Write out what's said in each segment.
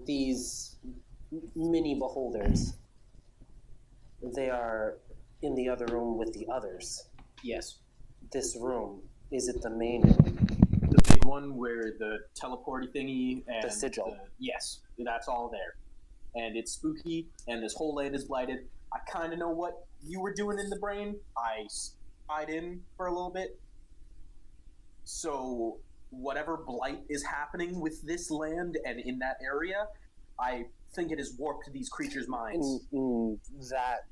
these mini beholders, they are in the other room with the others. Yes. This room, is it the main room? The big one where the teleporty thingy and the sigil. Yes, that's all there. And it's spooky, and this whole land is blighted. I kind of know what you were doing in the brain. I spied in for a little bit. So whatever blight is happening with this land and in that area, I think it has warped these creatures' minds. That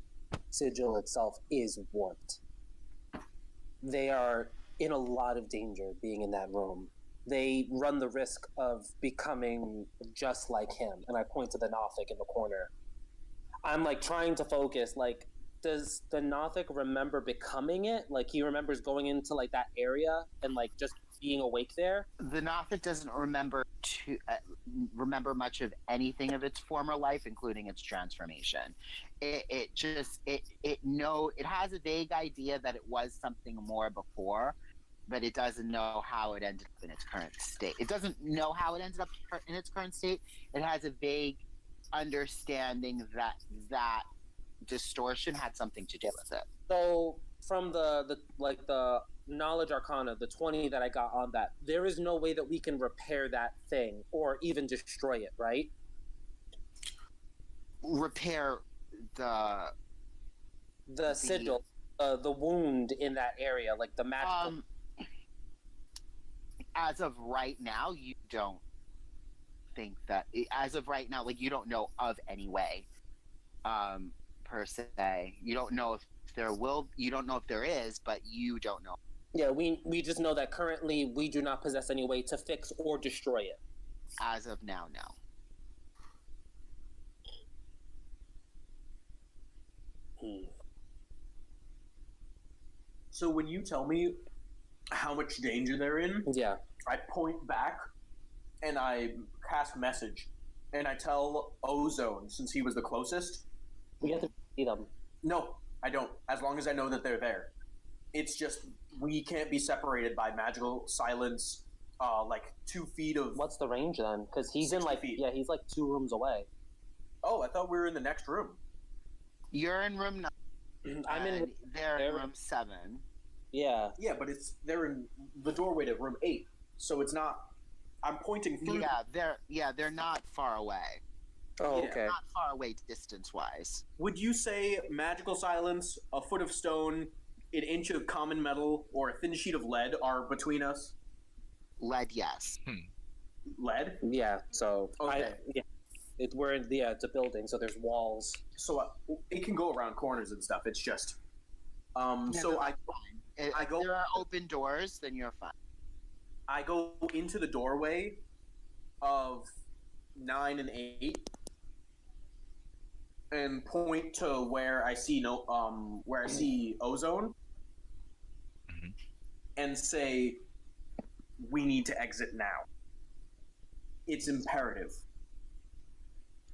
sigil itself is warped. They are in a lot of danger being in that room. They run the risk of becoming just like him. And I point to the Nothic in the corner. I'm like trying to focus, like, does the Nothic remember becoming it? Like, he remembers going into like that area and like just being awake there? The Nothic doesn't remember much of anything of its former life, including its transformation. It has a vague idea that it was something more before, but it doesn't know how it ended up in its current state. It doesn't know how it ended up in its current state. It has a vague understanding that distortion had something to do with it. So from the knowledge arcana, the 20 that I got on that, there is no way that we can repair that thing or even destroy it, right? Repair the sigil, the wound in that area, like the magical. As of right now, you don't think that. As of right now, like, you don't know of any way, per se. You don't know if there will. You don't know if there is, but you don't know. Yeah, we just know that currently we do not possess any way to fix or destroy it. As of now, no. So when you tell me how much danger they're in, yeah, I point back and I cast message, and I tell Ozone, since he was the closest. We have to see them. No, I don't. As long as I know that they're there. It's just we can't be separated by magical silence. Like 2 feet of. What's the range then? Because he's in like feet. Yeah, he's like 2 rooms away. Oh, I thought we were in the next room. You're in room 9. I'm in. They're in room 7. Yeah. Yeah, but they're in the doorway to room 8, so it's not. I'm pointing through. They're not far away. Oh, okay. They're not far away distance-wise. Would you say magical silence, a foot of stone, an inch of common metal, or a thin sheet of lead are between us? Lead, yes. Lead? Yeah. So okay. It's a building, so there's walls. So it can go around corners and stuff. It's just. So if there are open doors, then you're fine. I go into the doorway of 9 and 8 and point to where I see Ozone, and say, "We need to exit now. It's imperative."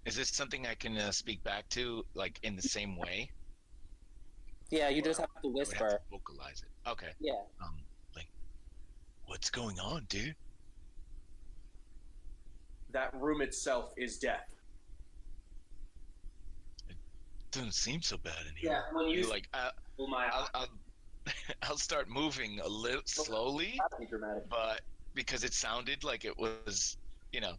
Is this something I can speak back to, like, in the same way? Yeah, you just have to whisper. I have to vocalize it. Okay. Yeah. Like, what's going on, dude? That room itself is death. It doesn't seem so bad in here. Yeah, when you like, I'll start moving a little slowly, but because it sounded like it was,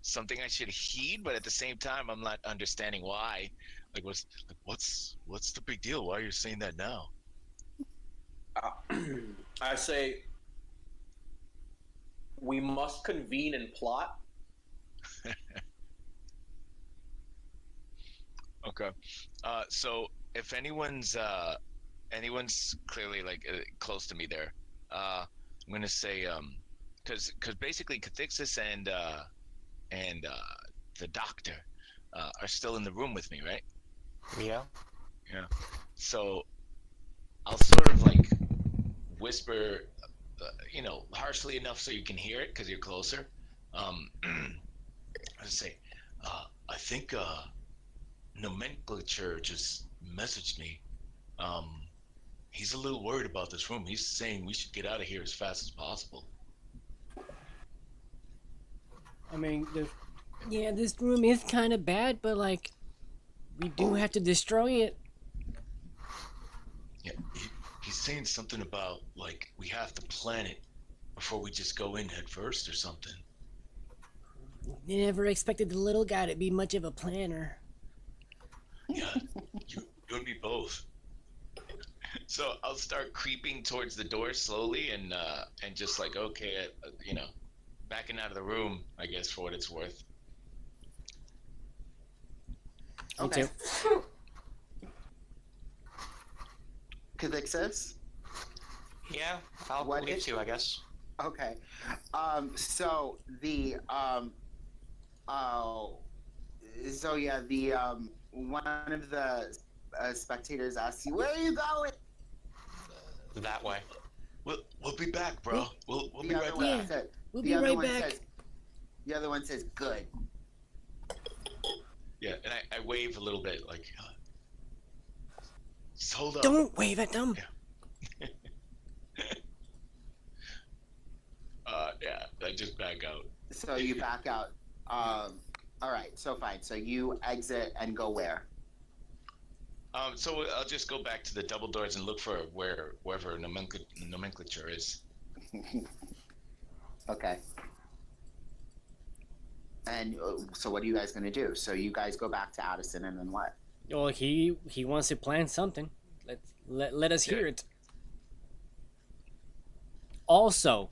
something I should heed, but at the same time, I'm not understanding why. Like, what's the big deal? Why are you saying that now? I say, we must convene and plot. Okay. So if anyone's clearly like close to me there, I'm gonna say because basically Cathixis and the doctor are still in the room with me, right? Yeah. Yeah. So I'll sort of like whisper, harshly enough so you can hear it because you're closer. I say, I think Gnome-clature just messaged me. He's a little worried about this room. He's saying we should get out of here as fast as possible. I mean, Yeah, this room is kind of bad, but like, we do have to destroy it. Yeah, he's saying something about like we have to plan it before we just go in head first or something. Never expected the little guy to be much of a planner. Yeah, you and me both. So I'll start creeping towards the door slowly and just like okay, backing out of the room, I guess, for what it's worth. Okay. Me Calixus? Yeah, I'll What leave is- too, I guess. Okay. So the one of the spectators asks you, "Where are you going?" That way. We'll be back, bro. We'll be The right other one Yeah. back. said- We'll the be other right one back. says- The other one says, "Good." Yeah, and I wave a little bit, like, just hold up. Don't wave at them. Yeah, I just back out. So you back out. All right. So fine. So you exit and go where? So I'll just go back to the double doors and look for wherever nomenclature is. Okay. And so what are you guys going to do? So you guys go back to Addison and then what? Well, he wants to plan something. Let us hear it. Also,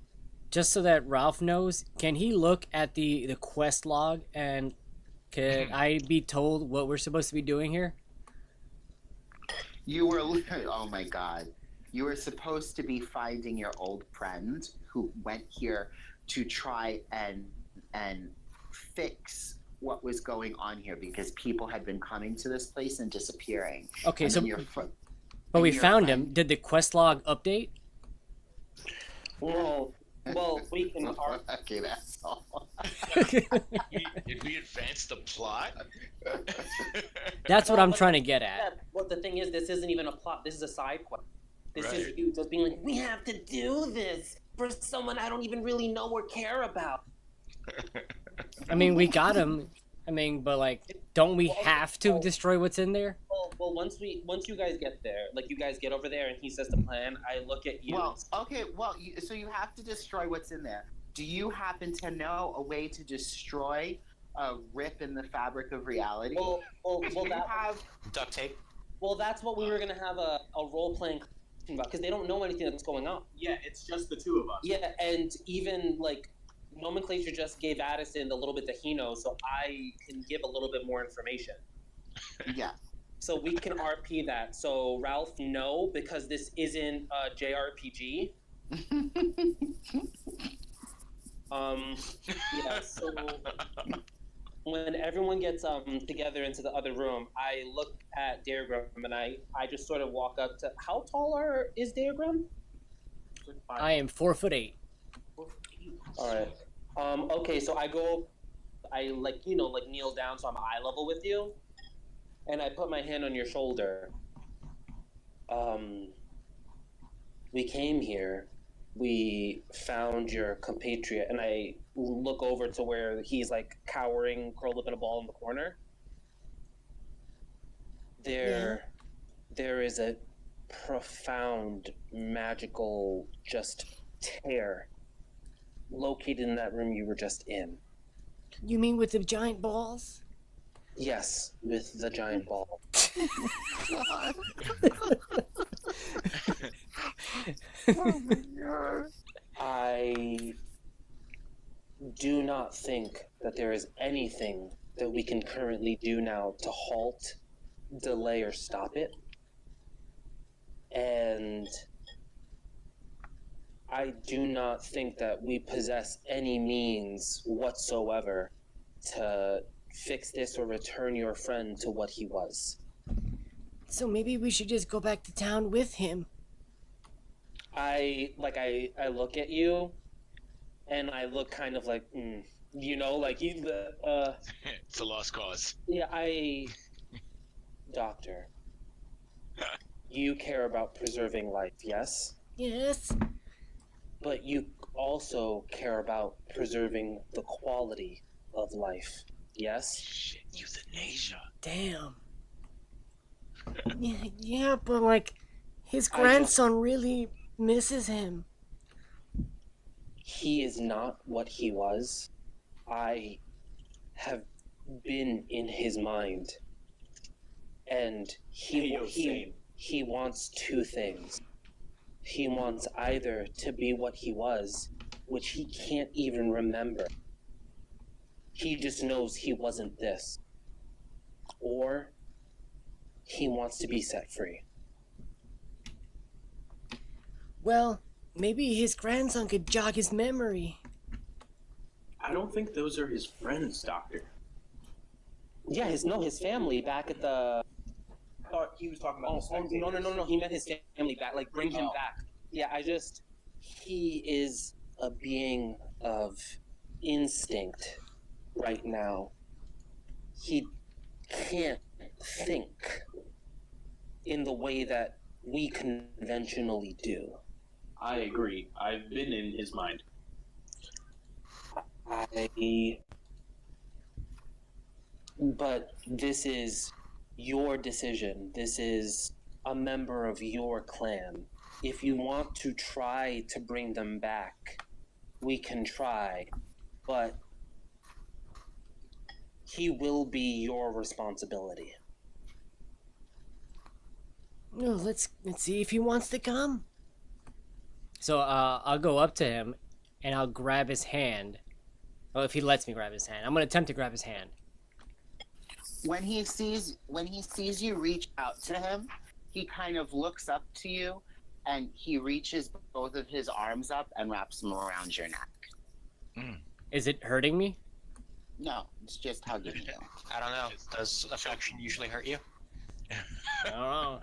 just so that Ralph knows, can he look at the quest log and can I be told what we're supposed to be doing here? You were, oh my god. You were supposed to be finding your old friend who went here to try and fix what was going on here because people had been coming to this place and disappearing. Okay, And so then but we your found friend- him. Did the quest log update? Well, we can. Okay, that's all. Did we advance the plot? That's what I'm trying to get Yeah, at. well, the thing is, this isn't even a plot. This is a side quest. This is Right. you just being like, we have to do this for someone I don't even really know or care about. I mean, we got him. I mean, but like, don't we have to destroy what's in there? Well, once you guys get there, like you guys get over there, and he says the plan. I look at you. Well, okay, so you have to destroy what's in there. Do you happen to know a way to destroy a rip in the fabric of reality? well, Do you have Duct tape. well, that's what we were gonna have a role playing about because they don't know anything that's going on. Yeah, it's just the two of us. Yeah, and even like Nomenclature just gave Addison the little bit that he knows, so I can give a little bit more information. yeah. So we can RP that. So Ralph, no, because this isn't a JRPG. Yeah. So when everyone gets together into the other room, I look at Daergram and I just sort of walk up to. How tall is Daergram? I am 4'8". All right. Okay, so I go, I kneel down so I'm eye level with you, and I put my hand on your shoulder. We came here, we found your compatriot, and I look over to where he's like cowering, curled up in a ball in the corner. There is a profound magical just tear located in that room you were just in. You mean with the giant balls? Yes, with the giant ball. I do not think that there is anything that we can currently do now to halt, delay, or stop it. And I do not think that we possess any means whatsoever to fix this or return your friend to what he was. So maybe we should just go back to town with him. I look at you, and I look kind of like, like he's the. It's a lost cause. Yeah, Doctor, you care about preserving life, yes? Yes. But you also care about preserving the quality of life. Yes. Shit, euthanasia. Damn. Yeah, but like, his grandson really misses him. He is not what he was. I have been in his mind, and he wants two things. He wants either to be what he was, which he can't even remember. He just knows he wasn't this. Or he wants to be set free. Well, maybe his grandson could jog his memory. I don't think those are his friends, Doctor. Yeah, his family back at the. I thought he was talking about No. He meant his family back. Like, bring him back. Yeah, he is a being of instinct right now. He can't think in the way that we conventionally do. I agree. I've been in his mind. But this is your decision. This is a member of your clan. If you want to try to bring them back, we can try. But he will be your responsibility. No, let's see if he wants to come. So I'll go up to him, and I'll grab his hand. Well, if he lets me grab his hand, I'm gonna attempt to grab his hand. When he sees you reach out to him, he kind of looks up to you, and he reaches both of his arms up and wraps them around your neck. Mm. Is it hurting me? No, it's just hugging you. I don't know. Does affection usually hurt you? I don't know.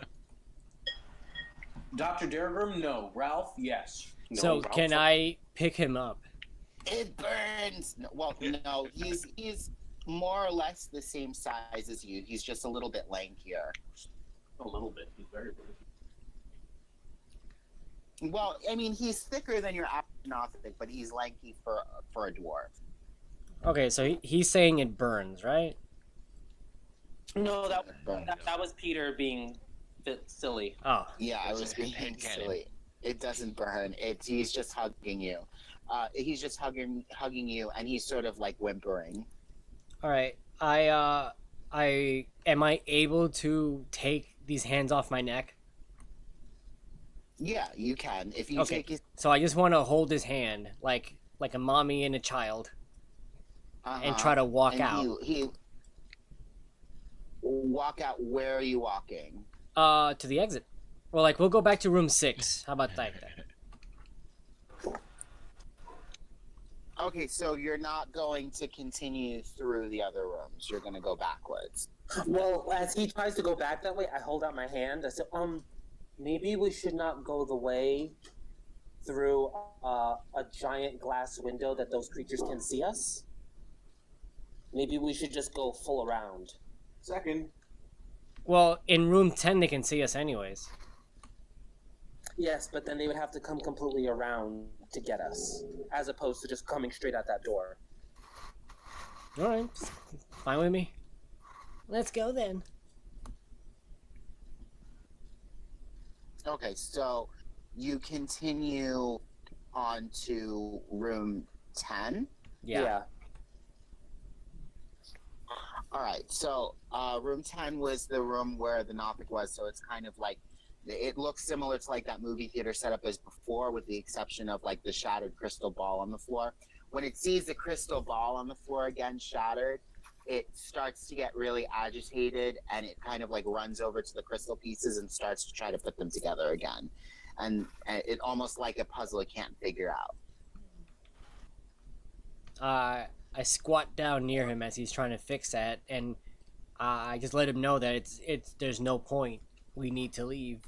Dr. Daergram, no. Ralph, yes. No, So Ralph, can I pick him up? It burns. No, well, no, he's more or less the same size as you. He's just a little bit lankier. A little bit. He's very big. Well, I mean, he's thicker than your average Gnostic, but he's lanky for a dwarf. Okay, so he's saying it burns, right? No, that was Peter being a bit silly. Oh, Yeah, I It's was a being head cannon. silly. It doesn't burn. He's just hugging you. He's just hugging you, and he's sort of like whimpering. all right. Am I able to take these hands off my neck? Yeah, you can if you Okay. take his. So I just want to hold his hand, like a mommy and a child, and try to walk out. He walk out. Where are you walking? To the exit. Well, like we'll go back to room 6. How about that? Okay, so you're not going to continue through the other rooms. You're going to go backwards. Well, as he tries to go back that way, I hold out my hand. I said, maybe we should not go the way through a giant glass window that those creatures can see us. Maybe we should just go full around. Second. Well, in room 10 they can see us anyways. Yes, but then they would have to come completely around to get us, as opposed to just coming straight out that door. All right, fine with me. Let's go then. Okay, so you continue on to room 10. Yeah. All right, so room 10 was the room where the Nothic was, so it's kind of like, it looks similar to like that movie theater setup as before, with the exception of like the shattered crystal ball on the floor. When it sees the crystal ball on the floor again shattered, it starts to get really agitated, and it kind of like runs over to the crystal pieces and starts to try to put them together again. And it almost like a puzzle it can't figure out. I squat down near him as he's trying to fix that, and I just let him know that there's no point. We need to leave.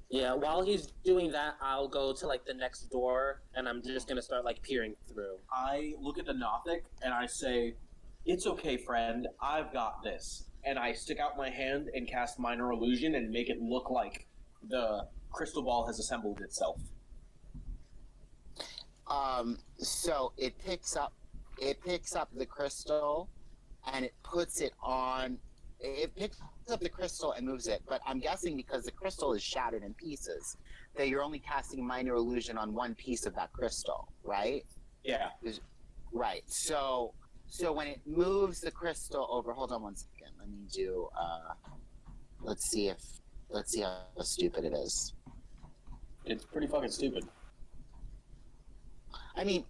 Yeah, while he's doing that, I'll go to like the next door, and I'm just gonna start like peering through. I look at the Nothic and I say, "It's okay, friend. I've got this." And I stick out my hand and cast Minor Illusion and make it look like the crystal ball has assembled itself. So it picks up the crystal, and it puts it on. It picks up the crystal and moves it, but I'm guessing because the crystal is shattered in pieces, that you're only casting minor illusion on one piece of that crystal, right? Yeah. Right. So when it moves the crystal over, hold on one second. Let me do. Let's see how stupid it is. It's pretty fucking stupid. I mean,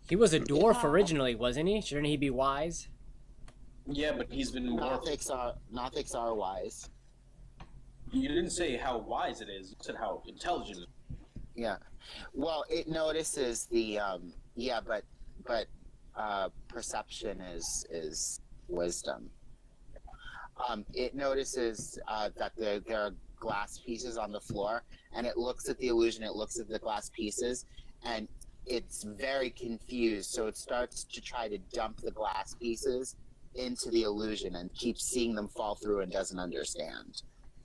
He was a dwarf originally, wasn't he? Shouldn't he be wise? Yeah, but he's been warped. Nothics are wise. You didn't say how wise it is. You said how intelligent. Yeah. Well, it notices the but perception is wisdom. It notices that there are glass pieces on the floor, and it looks at the illusion. It looks at the glass pieces, and it's very confused. So it starts to try to dump the glass pieces into the illusion and keeps seeing them fall through and doesn't understand.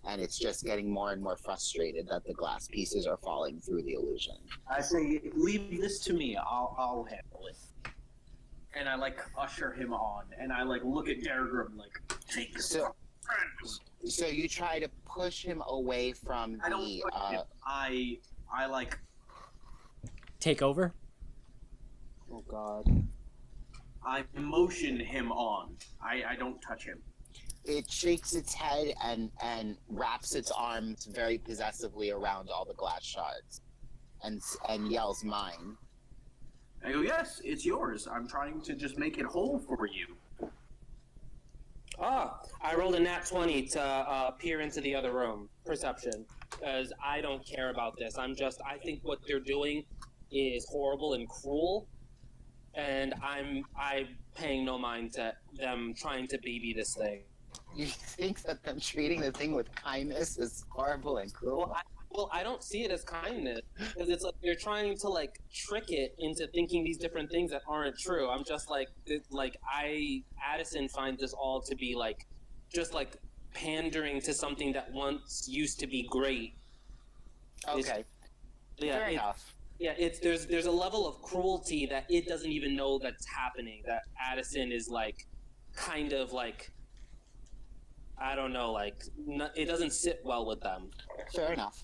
And it's just getting more and more frustrated that the glass pieces are falling through the illusion. I say, leave this to me. I'll handle it. And I like usher him on, and I like look at Daergram like, take this friend. So you try to push him away from I don't push him. I like Take over? Oh God. I motion him on. I don't touch him. It shakes its head and wraps its arms very possessively around all the glass shards, and yells, "Mine!" I go, yes, it's yours. I'm trying to just make it whole for you. I rolled a nat 20 to peer into the other room. Perception. Because I don't care about this. I think what they're doing is horrible and cruel. And I'm paying no mind to them trying to BB this thing. You think that them treating the thing with kindness is horrible and cruel? Well, I don't see it as kindness, because it's like they're trying to like trick it into thinking these different things that aren't true. I'm just like Addison finds this all to be like, just like pandering to something that once used to be great. Okay. Fair enough. Yeah, there's a level of cruelty that it doesn't even know that's happening. That Addison is like, kind of like, I don't know, like it doesn't sit well with them. Fair enough.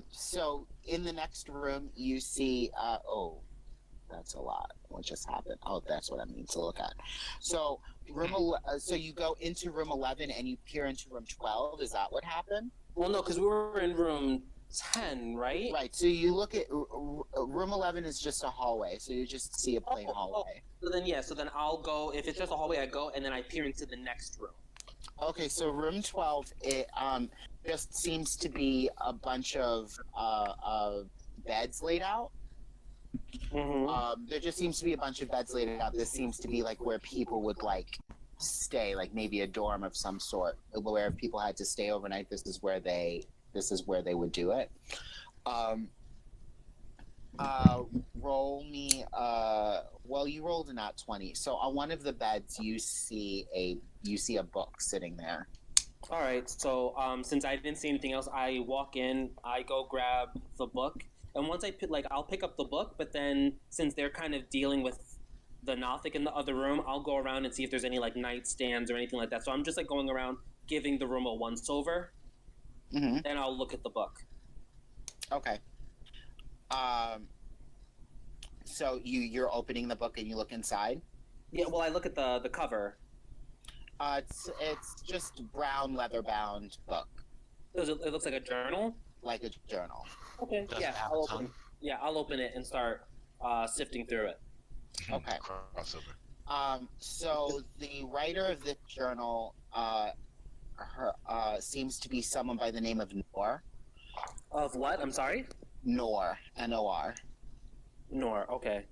So in the next room, you see. Oh, that's a lot. What just happened? Oh, that's what I need to look at. So so you go into room 11 and you peer into room 12. Is that what happened? Well, no, because we were in room 10, right? Right. So you look at room 11 is just a hallway. So you just see a plain hallway. So then I'll go. If it's just a hallway, I go and then I peer into the next room. Okay, so room 12, it just seems to be a bunch of beds laid out. Mm-hmm. There just seems to be a bunch of beds laid out. This seems to be like where people would like stay, like maybe a dorm of some sort, where if people had to stay overnight, this is where they would do it. Roll me. Well, you rolled a nat 20. So on one of the beds, you see a book sitting there. All right. So since I didn't see anything else, I walk in. I go grab the book, and once I'll pick up the book. But then since they're kind of dealing with the Nothic in the other room, I'll go around and see if there's any like nightstands or anything like that. So I'm just like going around, giving the room a once over. Mm-hmm. Then I'll look at the book. Okay. So you're opening the book and you look inside? Yeah, well, I look at the cover. It's just brown leather bound book. It looks like a journal? Like a journal. Okay. I'll open it and start sifting through it. Okay. Crossover. So the writer of this journal seems to be someone by the name of Nor. Of what? I'm sorry? Nor. N-O-R. Nor, okay.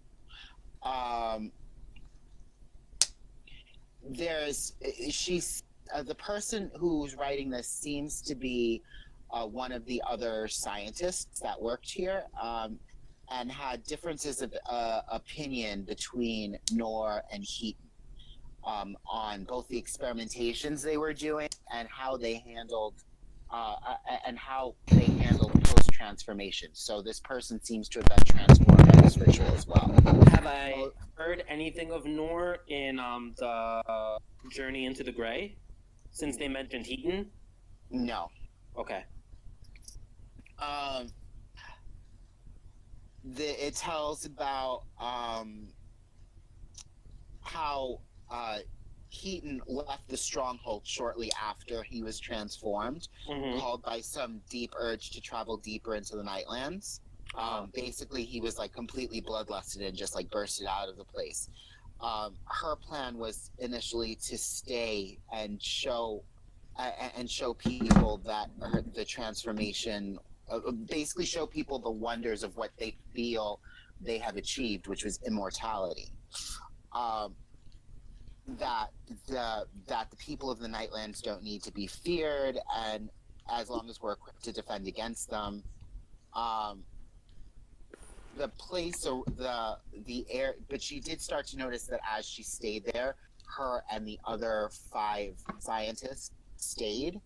She's the person who's writing this seems to be one of the other scientists that worked here, and had differences of opinion between Nor and Heaton on both the experimentations they were doing and how they handled post transformation. So this person seems to have been transformed by this ritual as well. Have I heard anything of Nor in the Journey into the Grey? Since they mentioned Heaton? No. Okay. It tells about how Heaton left the stronghold shortly after he was transformed, called by some deep urge to travel deeper into the Nightlands. Basically, he was like completely bloodlusted and just like bursted out of the place. Her plan was initially to stay and show people that the transformation, basically show people the wonders of what they feel they have achieved, which was immortality. That the people of the Nightlands don't need to be feared, and as long as we're equipped to defend against them, the place, the air. But she did start to notice that as she stayed there, her and the other 5 scientists stayed.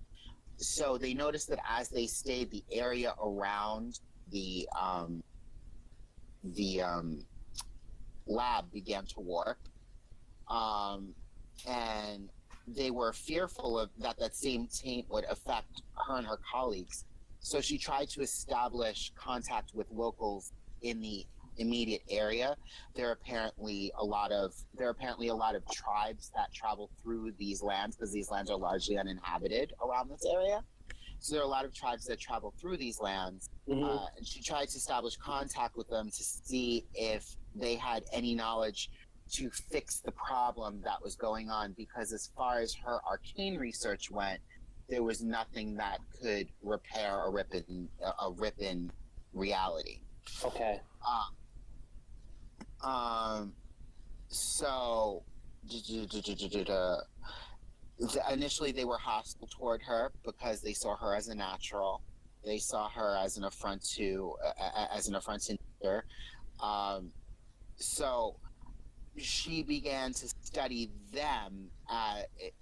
So they noticed that as they stayed, the area around the lab began to warp. And they were fearful of that same taint would affect her and her colleagues. So she tried to establish contact with locals in the immediate area. There are apparently a lot of tribes that travel through these lands, because these lands are largely uninhabited around this area. So there are a lot of tribes that travel through these lands. And she tried to establish contact with them to see if they had any knowledge to fix the problem that was going on, because as far as her arcane research went, there was nothing that could repair a rip in reality. Okay. So initially they were hostile toward her because they saw her as a natural. They saw her as an affront to nature. So she began to study them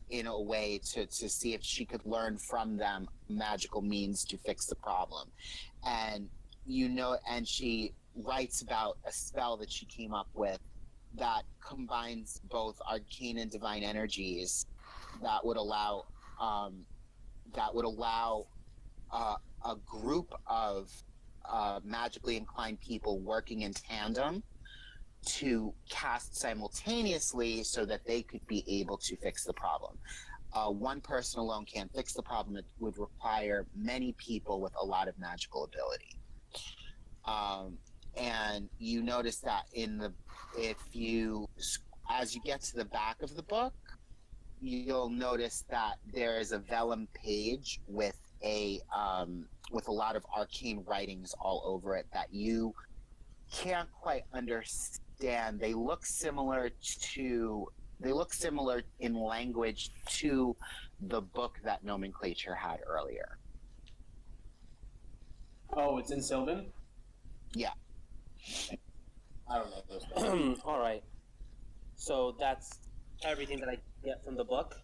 in a way to see if she could learn from them magical means to fix the problem. And she writes about a spell that she came up with that combines both arcane and divine energies that would allow a group of magically inclined people working in tandem to cast simultaneously so that they could be able to fix the problem. One person alone can't fix the problem. It would require many people with a lot of magical ability. And you notice that as you get to the back of the book, you'll notice that there is a vellum page with a lot of arcane writings all over it that you can't quite understand. They look similar in language to the book that Gnomenclature had earlier. Oh, it's in Sylvan? Yeah. I don't know those things. All right. So that's everything that I get from the book?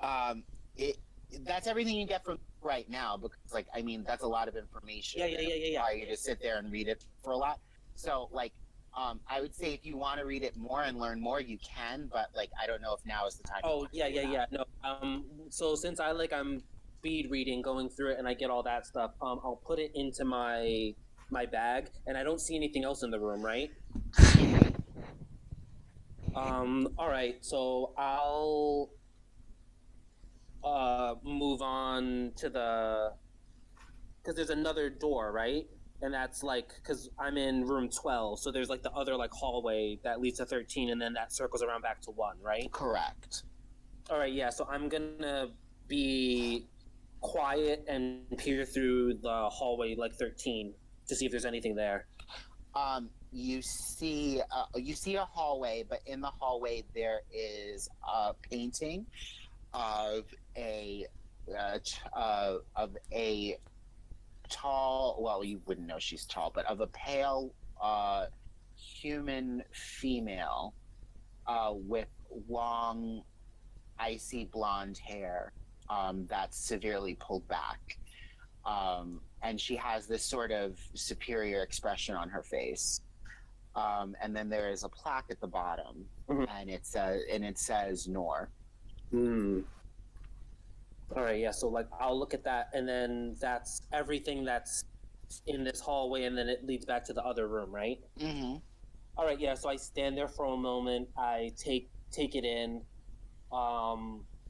That's everything you get from right now, because, that's a lot of information. Yeah. You just sit there and read it for a lot. So, I would say if you want to read it more and learn more, you can, but, I don't know if now is the time. Oh, yeah. No, so since I'm speed reading, going through it, and I get all that stuff, I'll put it into my bag, and I don't see anything else in the room, right? All right, so I'll move on to because there's another door, right? And that's because I'm in room 12, so there's the other hallway that leads to 13, and then that circles around back to 1, right? Correct. All right, yeah, so I'm gonna be quiet and peer through the hallway 13 to see if there's anything there. You see a hallway, but in the hallway there is a painting of a tall, well, you wouldn't know she's tall, but of a pale human female with long, icy blonde hair that's severely pulled back. And she has this sort of superior expression on her face. And then there is a plaque at the bottom, and it says Nor. Hmm. All right, yeah. So like, I'll look at that, and then that's everything that's in this hallway, and then it leads back to the other room, right? Mm-hmm. All right, yeah. So I stand there for a moment. I take it in.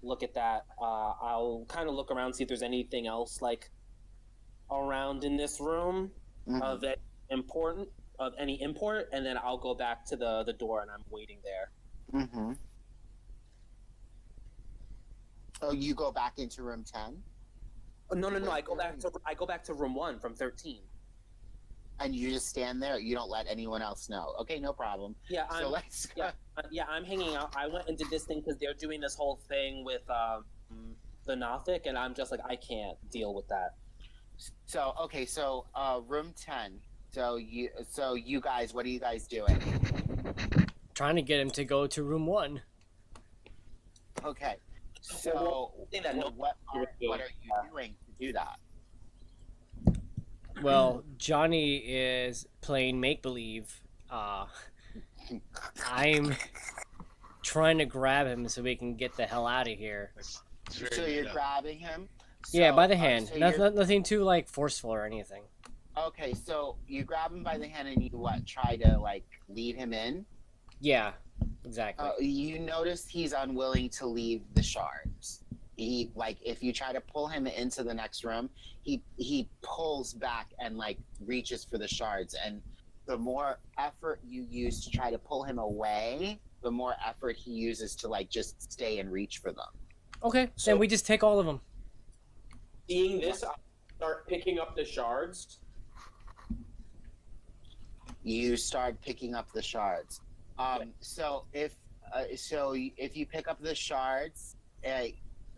Look at that. I'll kind of look around, see if there's anything else like around in this room of any import, and then I'll go back to the door, and I'm waiting there. Mm-hmm. Oh, you go back into room 10? No. I go back to room 1 from 13. And you just stand there. You don't let anyone else know. Okay, no problem. Yeah, I'm I'm hanging out. I went and did this thing because they're doing this whole thing with the Nothic, and I'm just like, I can't deal with that. So room 10. So you guys, what are you guys doing? Trying to get him to go to room 1. Okay. So what are you doing to do that? Well, Johnny is playing make-believe. I'm trying to grab him so we can get the hell out of here. So you're grabbing him? Yeah, by the hand. Nothing too, like, forceful or anything. Okay, so you grab him by the hand and you try to, like, lead him in? Yeah, exactly. You notice he's unwilling to leave the shards. He, like, if you try to pull him into the next room, he pulls back and, like, reaches for the shards. And the more effort you use to try to pull him away, the more effort he uses to, like, just stay and reach for them. Okay, then we just take all of them. Seeing this, I start picking up the shards. You start picking up the shards. So if you pick up the shards,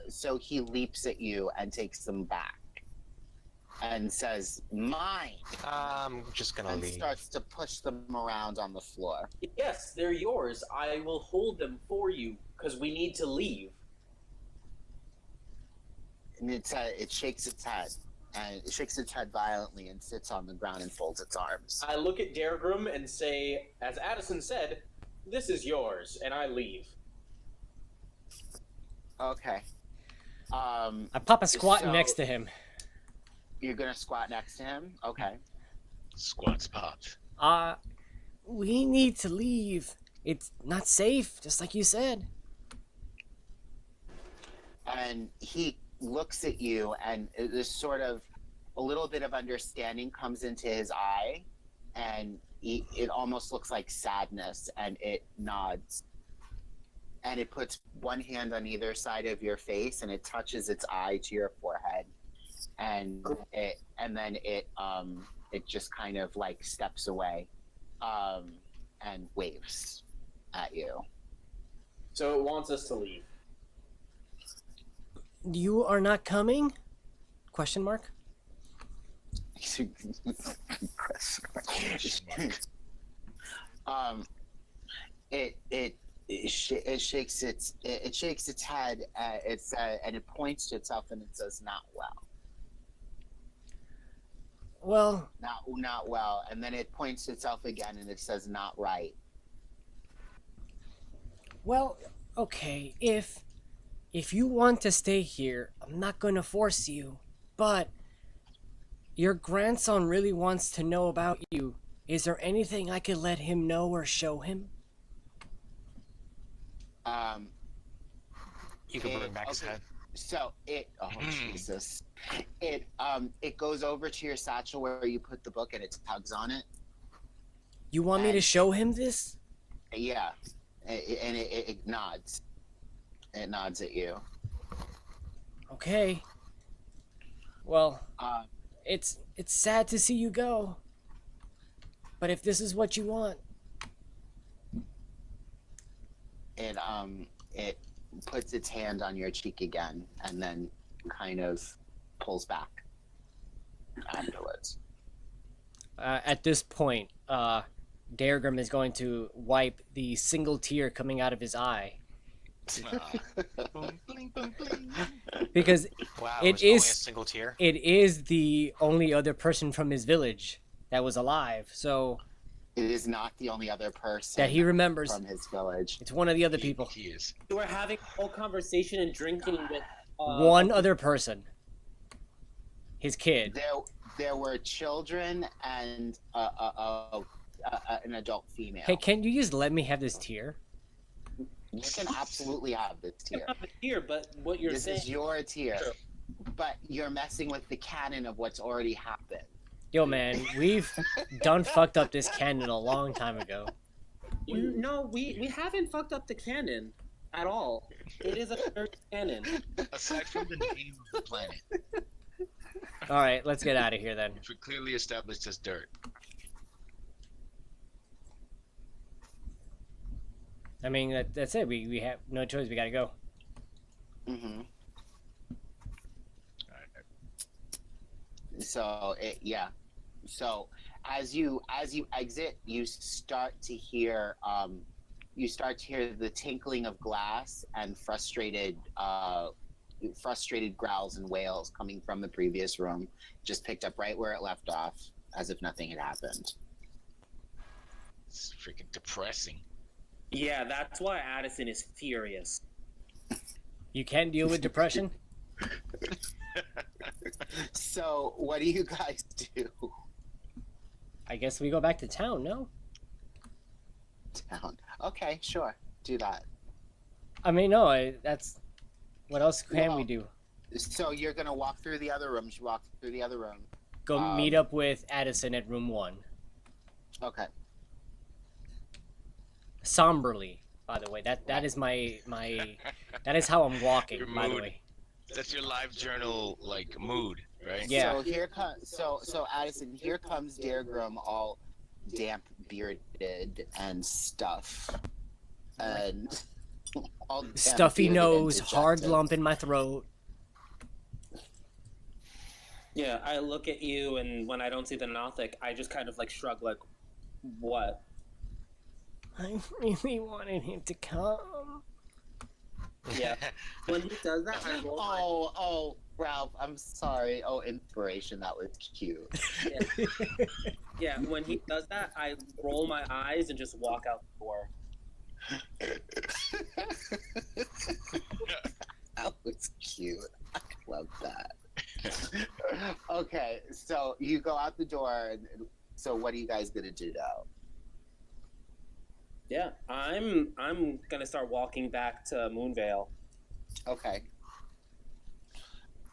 so he leaps at you and takes them back and says, "Mine." I'm just gonna leave. And starts to push them around on the floor. Yes, they're yours. I will hold them for you because we need to leave. And it shakes its head. And it shakes its head violently and sits on the ground and folds its arms. I look at Daergram and say, as Addison said, "This is yours," and I leave. Okay. I pop a squat next to him. You're gonna squat next to him? Okay. Squats popped. We need to leave. It's not safe, just like you said. And he looks at you, and this sort of a little bit of understanding comes into his eye, and it almost looks like sadness, and it nods. And it puts one hand on either side of your face, and it touches its eye to your forehead, and then it just kind of like steps away, and waves at you. So it wants us to leave. You are not coming? Question mark. It shakes its head. And it points to itself and it says, "Not well." Well, not well. And then it points to itself again and it says, "Not right." Well, okay. If you want to stay here, I'm not going to force you. But your grandson really wants to know about you. Is there anything I could let him know or show him? You can bring back his head. So Jesus. It goes over to your satchel where you put the book and it tugs on it. You want me to show him this? Yeah. And it nods. It nods at you. Okay. Well, it's sad to see you go. But if this is what you want. It puts its hand on your cheek again and then kind of pulls back afterwards. At this point, Daergram is going to wipe the single tear coming out of his eye. Because wow, it only a is single tear. It is the only other person from his village that was alive. So It is not the only other person that he remembers. from his village. It's one of the other people. He is. You were having a whole conversation and drinking with One other person. His kid. There were children and an adult female. Hey, can you just let me have this tier? You can absolutely have this tier. have a tier, but what you're This saying is your tier. But you're messing with the canon of what's already happened. Yo, man, we've done fucked up this canon a long time ago. No, we haven't fucked up the canon at all. It is a third canon. Aside from the name of the planet, All right, let's get out of here then. which we clearly established as dirt. I mean, that's it. We have no choice. We gotta go. Mm-hmm. So yeah. So as you exit, you start to hear the tinkling of glass and frustrated growls and wails coming from the previous room. Just picked up right where it left off, as if nothing had happened. It's freaking depressing. Yeah, that's why Addison is furious. You can't deal with depression? So what do you guys do? I guess we go back to town, no? Town. Okay, sure. Do that. I mean, no, that's... What else can we Well, do? So you're gonna walk through the other rooms. You walk through the other room. Go meet up with Addison at room 1. Okay. Somberly, by the way. That is my that is how I'm walking, Your by the mood. way. That's your live journal like mood, right? Yeah. So here comes so Addison. Here comes Daergram, all damp bearded and stuff, and all damp Stuffy bearded and nose, hard dejected. lump in my throat. Yeah, I look at you, and when I don't see the Nothic, I just kind of like shrug, like, what? I really wanted him to come. Yeah. When he does that, I roll my Oh, Ralph, I'm sorry. Oh, inspiration, that was cute. Yeah, when he does that, I roll my eyes and just walk out the door. That was cute. I love that. Okay, so you go out the door. And, so what are you guys gonna do now? Yeah, I'm gonna start walking back to Moonvale. Okay.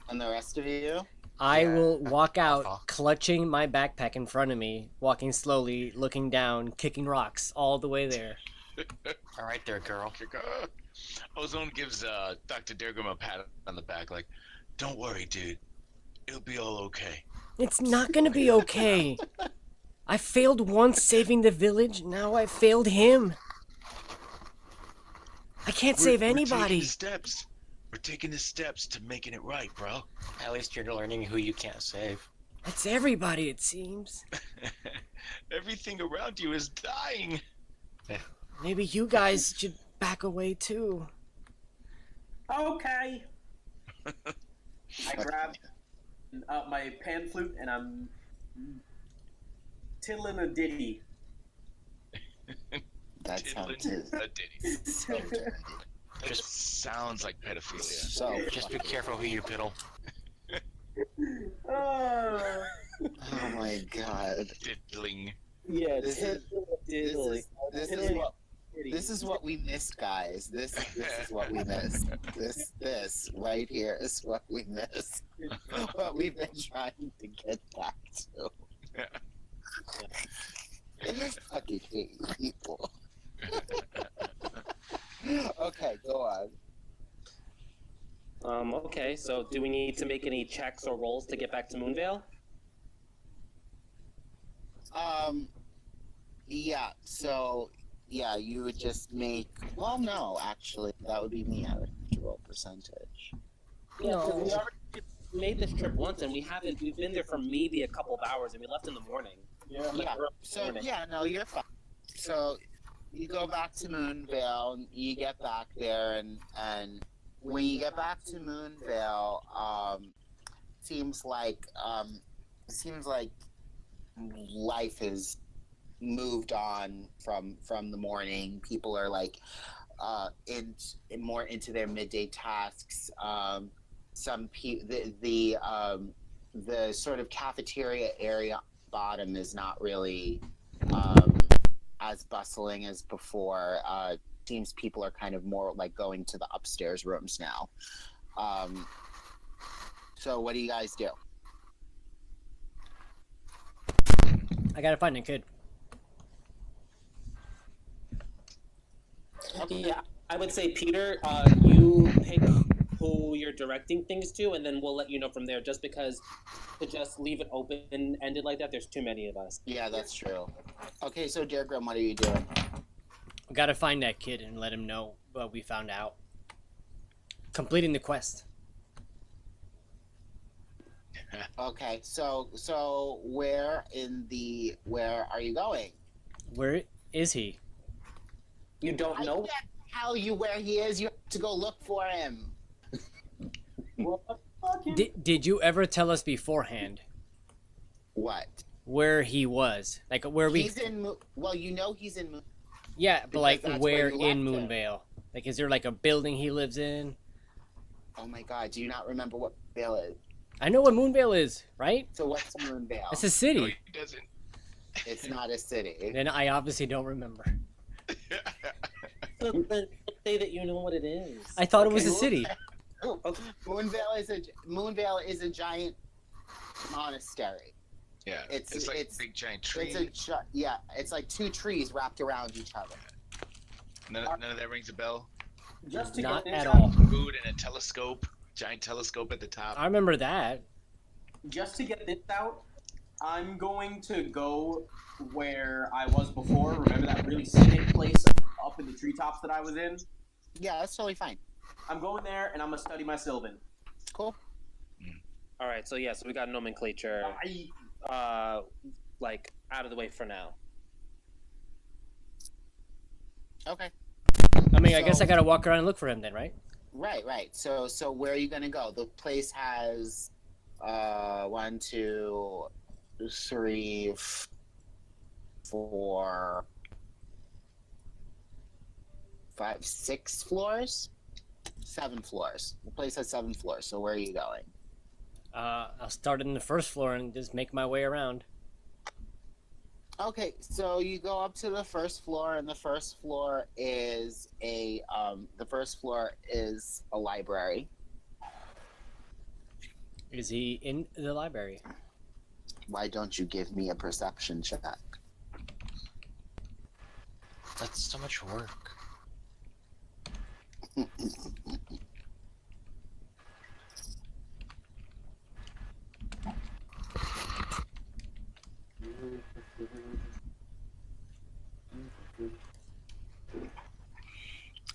And the rest of you? I Yeah. will walk out, Uh-huh. clutching my backpack in front of me, walking slowly, looking down, kicking rocks all the way there. All right there, girl. Ozone gives Dr. Daergram a pat on the back, like, "Don't worry, dude. It'll be all okay." It's not gonna be okay. I failed once saving the village, now I failed him. I can't save We're taking anybody. the steps. We're taking the steps to making it right, bro. At least you're learning who you can't save. It's everybody, it seems. Everything around you is dying. Maybe you guys should back away too. Okay. I grab my pan flute and I'm tiddling a ditty. That Tiddling sounds a ditty. so dirty. Just sounds like pedophilia. So Just be careful who you piddle. Oh. oh my god. Diddling. Yeah, This is- diddly. This is what we miss, guys. This is what we miss. This right here is what we miss. What we've been trying to get back to. I fucking hate people. Okay, go on. Okay, so do we need to make any checks or rolls to get back to Moonvale? Yeah, so, yeah, you would just make, well, no, actually, that would be me. I would have to roll percentage. Yeah, 'cause we already made this trip once, and we've been there for maybe a couple of hours, and we left in the morning. Yeah. Yeah, so, yeah, no, you're fine. So, you go back to Moonvale, and you get back there, and when you get back to Moonvale, seems like life is moved on from the morning. People are like in more into their midday tasks. The sort of cafeteria area bottom is not really as bustling as before. Seems people are kind of more like going to the upstairs rooms now. So what do you guys do? I gotta find a kid. Yeah, I would say, Peter, you pick who you're directing things to, and then we'll let you know from there. Just because to just leave it open-ended like that, there's too many of us. Yeah, that's true. Okay, so Daergram, what are you doing? I gotta find that kid and let him know what we found out. Completing the quest. Okay, so where are you going? Where is he? You don't know? I can't tell you where he is. You have to go look for him. Did you ever tell us beforehand What? where he was? Like where we? He's in. Well, you know he's in. Yeah, but like that's where where you in left him. Moonvale? Like, is there like a building he lives in? Oh my God! Do you not remember what Vale is? I know what Moonvale is, right? So what's Moonvale? It's a No, city. he doesn't. It's not a city. Then I obviously don't remember. So then say that you know what it is. I thought it was a Okay. city. Okay. Moonvale is a giant monastery. Yeah, It's- it's like it's- a big giant It's tree. it's like two trees wrapped around each other. None of that rings a bell. Just to Not get this at out, all. Food and a telescope, giant telescope at the top. I remember that. Just to get this out, I'm going to go where I was before. Remember that really scenic place up in the treetops that I was in? Yeah, that's totally fine. I'm going there and I'm gonna study my Sylvan. Cool. All right, so yeah, so we got nomenclature, like out of the way for now. Okay. I mean, I guess So- I gotta walk around and look for him then, right? Right. So where are you gonna go? The place has 1, 2, 3, 4, 5, 6 floors? 7 floors. The place has 7 floors, so where are you going? I'll start in the first floor and just make my way around. Okay, so you go up to the first floor, and the first floor is a library. Is he in the library? Why don't you give me a perception check? That's so much work.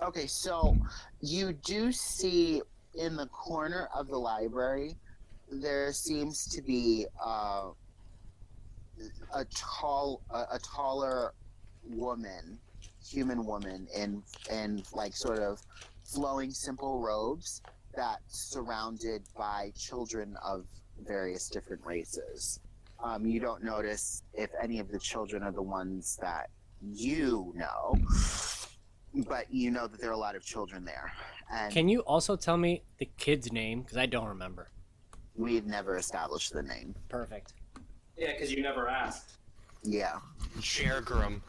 Okay, so you do see in the corner of the library, there seems to be a taller woman, human woman, in like sort of flowing simple robes that's surrounded by children of various different races. You don't notice if any of the children are the ones that you know, but you know that there are a lot of children there. And Can you also tell me the kid's name? Because I don't remember. we've never established the name. Perfect. Yeah, because you never asked. Yeah. Daergram.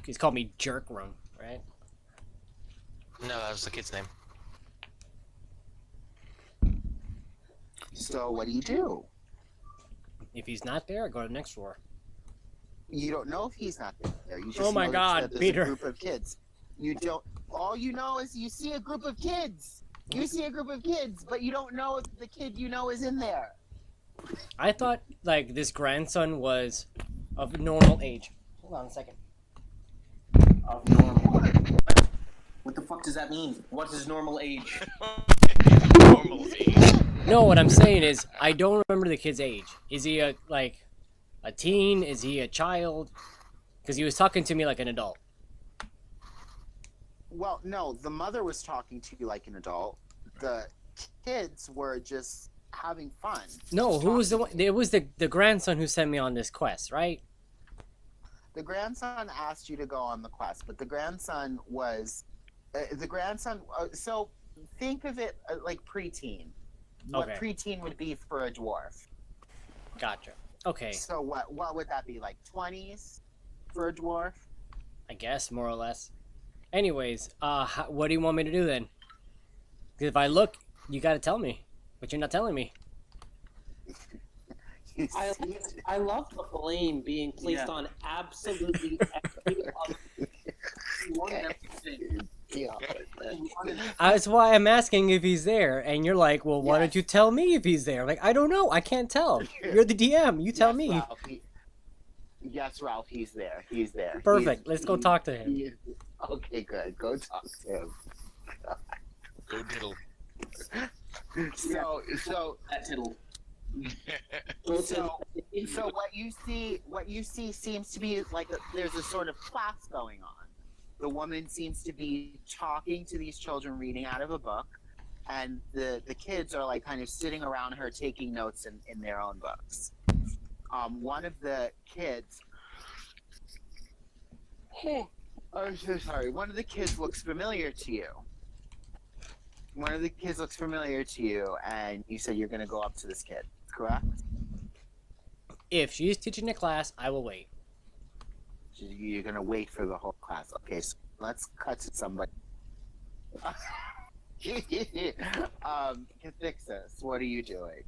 He's called me Jerkrum, right? No, that was the kid's name. So what do you do? If he's not there, I go to the next floor. You don't know if he's not there. You just Oh my know God, that there's Peter. a group of kids. You don't. All you know is you see a group of kids. You see a group of kids, but you don't know if the kid you know is in there. I thought like this grandson was of normal age. Hold on a second. Of normal. What the fuck does that mean? What is normal age? Normal age. No, what I'm saying is I don't remember the kid's age. Is he a teen? Is he a child? Because he was talking to me like an adult. Well, no, the mother was talking to you like an adult. The kids were just having fun. No, Just who was the talking one? to you. It was the grandson who sent me on this quest, right? The grandson asked you to go on the quest, but the grandson was so think of it like preteen. What Okay. preteen would be for a dwarf. Gotcha. Okay, So what would that be, like 20s for a dwarf? I guess more or less. Anyways, what do you want me to do then? Because if I look, you got to tell me, but you're not telling me. I love the blame being placed on absolutely every other. That's why I'm asking if he's there, and you're like, well, why Yes. don't you tell me if he's there? Like, I don't know, I can't tell. You're the DM, you tell Yes, me. Ralph, yes, Ralph, he's there. He's there. Perfect. Let's go talk to him. Okay, good. Go talk to him. Go diddle. So That tittle. So what you see seems to be like there's a sort of class going on. The woman seems to be talking to these children, reading out of a book, and the kids are like kind of sitting around her taking notes in their own books. One of the kids, I'm so sorry. One of the kids looks familiar to you. And you said you're going to go up to this kid, correct? If she's teaching a class, I will wait. You're going to wait for the whole class. Okay, so let's cut to somebody. Cathixis, what are you doing?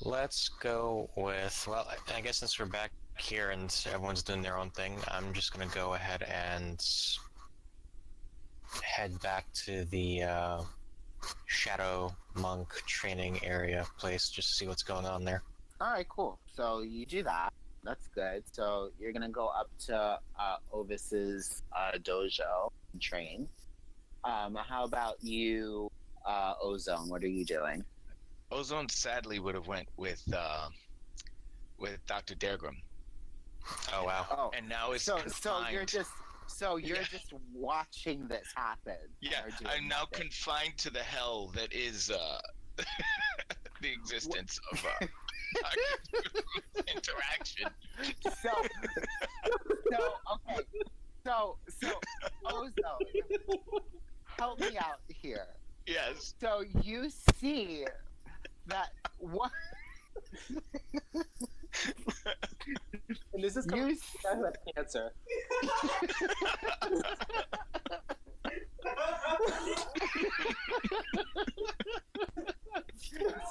Let's go with, well, I guess since we're back here and everyone's doing their own thing, I'm just gonna go ahead and head back to the Shadow Monk training area place just to see what's going on there. All right, cool. So you do that. That's good. So you're going to go up to Ovis's dojo and train. How about you, Ozone? What are you doing? Ozone sadly would have went with Dr. Daergram. Oh wow. Oh, And now it's so confined. you're just watching this happen. Yeah, or doing I'm now nothing. confined to the hell that is the existence of interaction. So okay. So Ozone, help me out here. Yes. So you see that one. And this is coming from a guy who has cancer.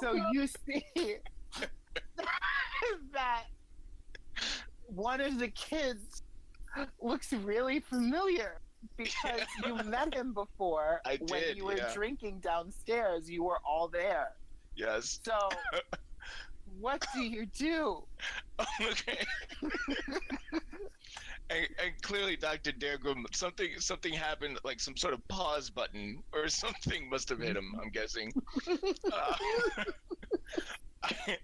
So you see that one of the kids looks really familiar because you met him before. I when did, you were yeah. drinking downstairs. You were all there. Yes. So what do you do? Okay. And clearly, Dr. Daergram, something happened, like some sort of pause button or something must have hit him. I'm guessing.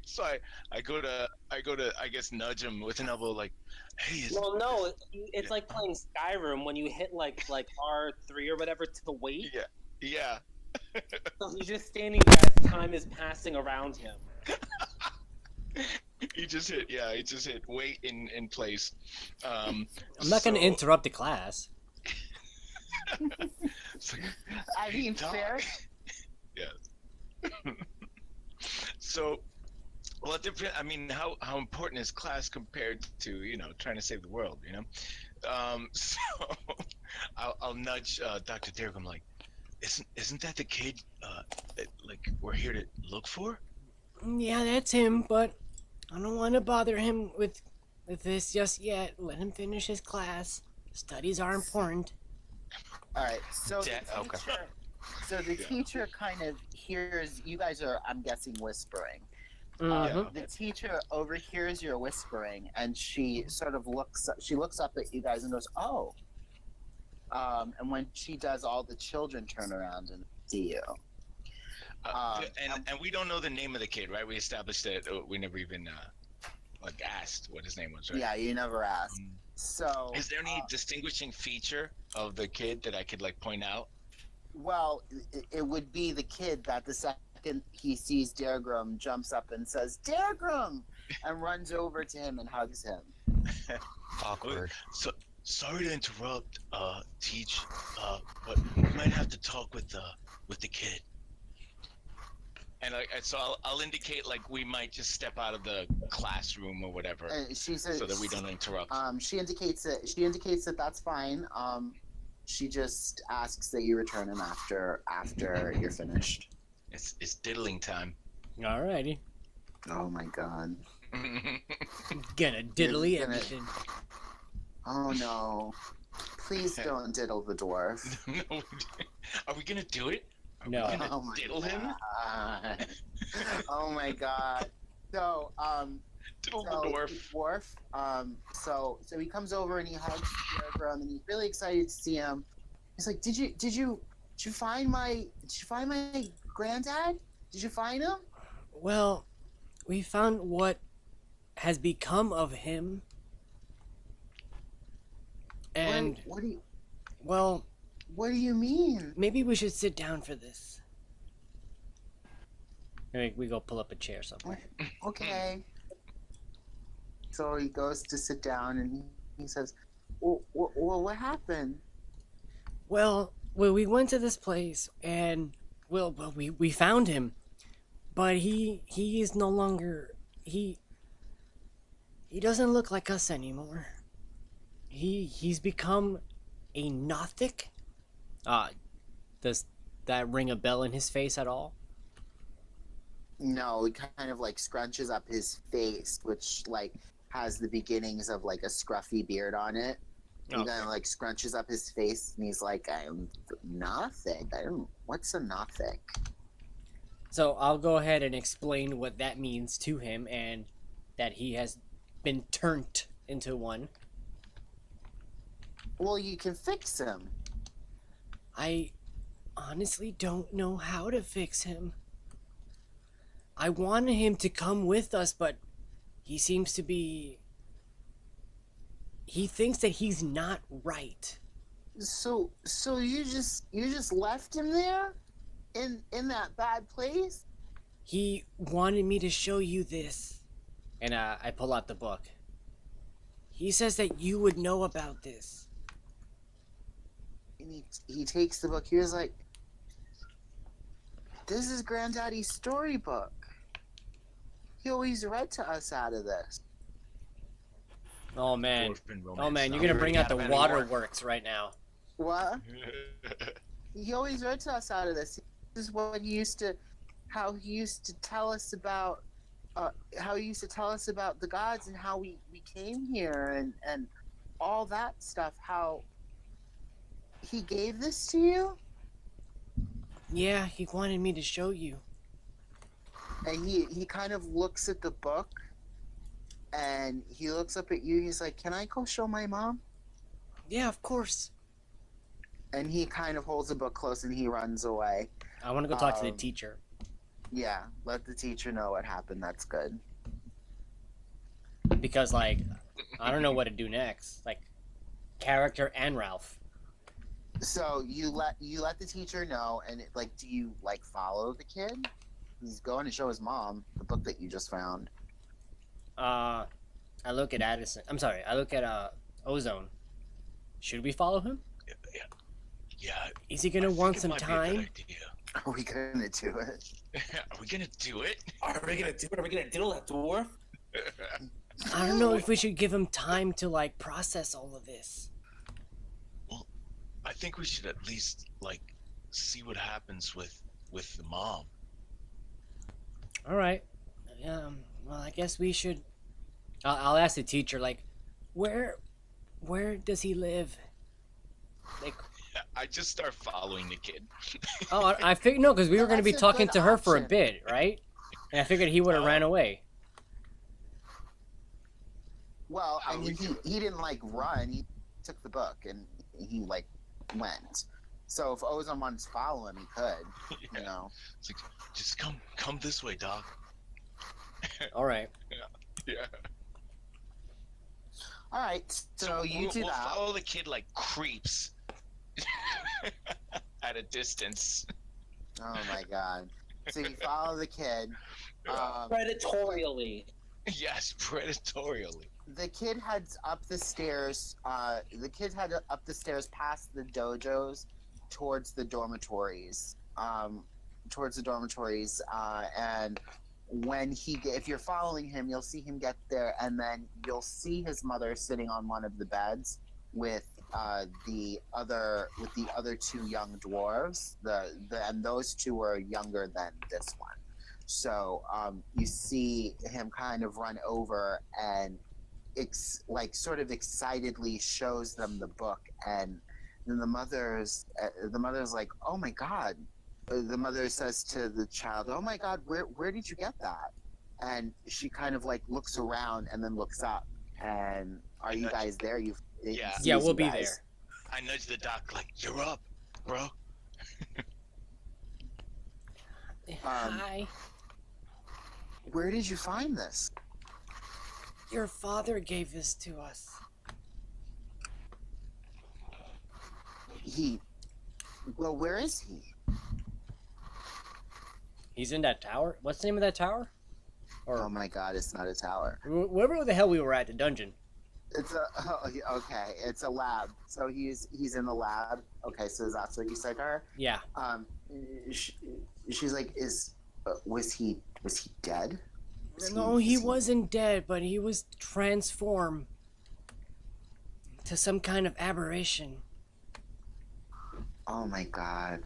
So I go to I guess nudge him with an elbow, like, hey. Well, no, it's like playing Skyrim when you hit like R3 or whatever to wait. Yeah. So he's just standing there as time is passing around him. He just hit wait in place. I'm not going to interrupt the class. It's like, I mean, dog. fair. Yeah. So, well, I mean, how important is class compared to trying to save the world? So I'll nudge Dr. Daergram, like, isn't that the kid that, like, we're here to look for? Yeah, that's him, but I don't want to bother him with this just yet. Let him finish his class. Studies are important. All right. So Okay. the teacher kind of hears you guys are, I'm guessing, whispering. Mhm. The teacher overhears your whispering, and she sort of looks up at you guys and goes, "Oh." And when she does, all the children turn around and see you. And we don't know the name of the kid, right? We established that we never even. like asked what his name was, right? Yeah, you never asked. So, is there any distinguishing feature of the kid that I could like point out? well, it would be the kid that the second he sees Daergram jumps up and says, Daergram! And runs over to him and hugs him. Awkward. So sorry to interrupt, Teach, but we might have to talk with the kid. And so I'll indicate like we might just step out of the classroom or whatever, She says, so that we don't interrupt. She indicates that that's fine. She just asks that you return him after you're finished. It's diddling time. Alrighty. Oh my god. Gonna diddly everything. Oh no. Please don't diddle the dwarf. No, are we gonna do it? Are No. we gonna diddle him? Oh my god. So, Diddle the dwarf. So he comes over and he hugs Daergram and he's really excited to see him. He's like, Did you find my granddad? Did you find him? Well, we found what has become of him. And what do you well, what do you mean? maybe we should sit down for this. Maybe we go pull up a chair somewhere. Okay. So he goes to sit down and he says, well, what happened? Well, we went to this place and we found him, but he is no longer he doesn't look like us anymore. He's become a Gothic. Does that ring a bell in his face at all? No, he kind of like scrunches up his face, which like has the beginnings of like a scruffy beard on it. He kind of like scrunches up his face and he's like, I'm Gothic. What's a Gothic? So I'll go ahead and explain what that means to him and that he has been turned into one. Well, you can fix him. I honestly don't know how to fix him. I wanted him to come with us, but he seems to be... He thinks that he's not right. So you just left him there? In that bad place? He wanted me to show you this. And I pull out the book. He says that you would know about this. And he takes the book. He was like, this is Granddaddy's storybook. He always read to us out of this. Oh man. Dwarf Oh man, you're novel. gonna bring out the Gotta waterworks right now. What? He always read to us out of this. This is what how he used to tell us about the gods and how we came here and all that stuff. How he gave this to you? Yeah, he wanted me to show you. And he kind of looks at the book and he looks up at you. He's like, can I go show my mom? Yeah, of course. And he kind of holds the book close and he runs away. I want to go talk to the teacher. Yeah, let the teacher know what happened. That's good. Because, like, I don't know what to do next. Like, character and Ralph. So you let the teacher know, and do you follow the kid? He's going to show his mom the book that you just found. I look at Addison. I'm sorry. I look at Ozone. Should we follow him? Yeah. Is he gonna want some time? Are we gonna do it? Are we gonna do it? Are we gonna do it? Are we gonna diddle that dwarf? I don't know if we should give him time to process all of this. Well, I think we should at least see what happens with the mom. All right. Well, I guess we should. I'll ask the teacher. Where does he live? I just start following the kid. Oh, I figured no, because we were going to be That's a talking good to her for a option. bit, right? And I figured he would have ran away. Well, I mean, he didn't run. He took the book and he went. So if Ozone wanted to follow him, he could. Yeah. You know. It's just come this way, Doc. All right. Yeah. All right, so you do we'll that. follow the kid like creeps at a distance. Oh my god! So you follow the kid. Predatorially. Yes, predatorially. The kid heads up the stairs. The kid head up the stairs past the dojos towards the dormitories. And when if you're following him, you'll see him get there, and then you'll see his mother sitting on one of the beds with the other two young dwarves. And those two are younger than this one. So you see him kind of run over and sort of excitedly shows them the book, and then the mother's like, oh my god. The mother says to the child, oh my god, where did you get that? And she kind of like looks around and then looks up, and are you guys there? Yeah, we'll be there. I nudge the doc like, you're up, bro. Hi. Where did you find this? Your father gave this to us. Well, where is he? He's in that tower? What's the name of that tower? Oh my god, it's not a tower. Wherever the hell we were at, the dungeon. It's it's a lab. So he's in the lab. Okay, so that's what you said to her? Yeah. She's like, was he dead? No, he wasn't dead, but he was transformed to some kind of aberration. Oh my god.